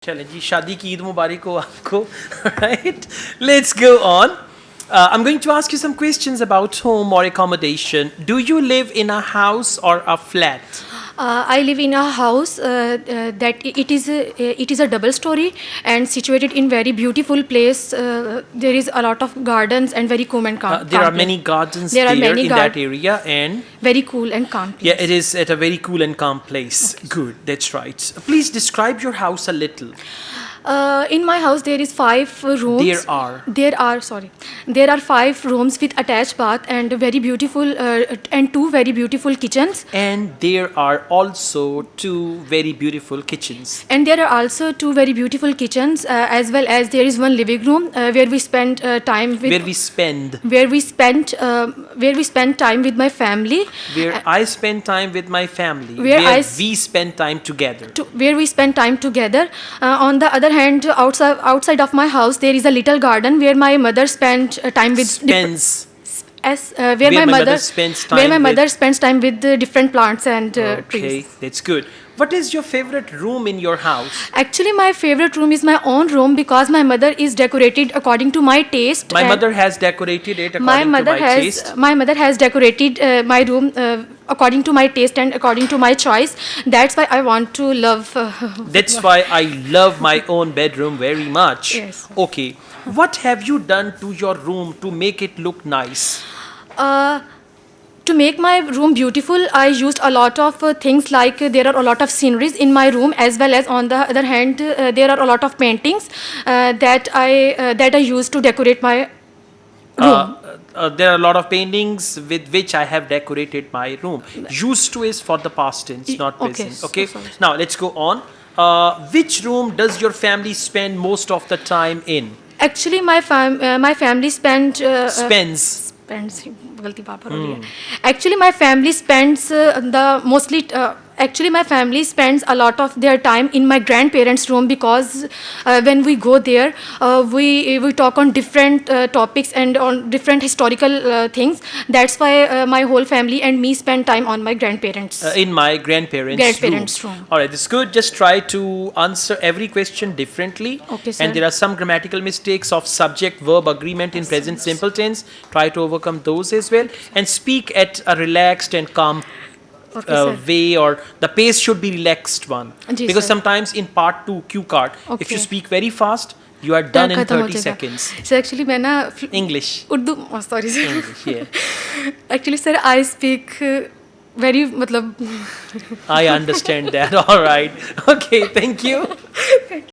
चलें जी शादी की ईद मुबारक हो आपको right let's go on I'm going to ask you some questions about home or accommodation. Do you live in a house or a flat? I live in a house that it is a double story and situated in very beautiful place. There is a lot of gardens and very cool and calm. There are place. many gardens There are there many in that area and very cool and calm place. yeah, it is at a very cool and calm place. Good, that's right. Please describe your house a little. In my house there is 5 rooms. There are 5 rooms with attached bath and very beautiful and 2 very beautiful kitchens. And there are also 2 very beautiful kitchens. And there are also 2 very beautiful kitchens as well as there is one living room where we spend time with where we spend time with my family. Where I spend time with my family. We spend time together. Where we spend time together. On the other hand, outside of my house, there is a little garden where my mother spends time with where my mother spends time with different plants and trees. Okay, that's good. What is your favorite room in your house? Actually, my favorite room is my own room because my mother is decorated according to my taste. My mother has decorated it according to my taste. My mother has decorated my room according to my taste and according to my choice. That's why I want to love. That's why I love my own bedroom very much. Yes. Okay. What have you done to your room to make it look nice? To make my room beautiful, I used a lot of things like there are a lot of sceneries in my room as well as on the other hand there are a lot of paintings that I used to decorate my room. There are a lot of paintings with which I have decorated my room. Used to is for the past tense, not present. Okay. So now let's go on. Which room does your family spend most of the time in? Actually, my family spends. Actually, my family spends my family spends a lot of their time in my grandparents' room because when we go there, we talk on different topics and on different historical things. That's why my whole family and me spend time on my grandparents. In my grandparents' room. All right, this is good. Just try to answer every question differently. Okay, sir. And there are some grammatical mistakes of subject, verb, agreement in present simple tense. Try to overcome those as well. And speak at a relaxed and calm way, or the pace should be relaxed one. Because sometimes in part 2 cue card, if you speak very fast, you are done in 30 seconds. So actually, I English. Urdu. Oh, sorry, sir. English, yeah. Actually, sir, I speak very. I understand that. All right. Okay. Thank you. Thank you.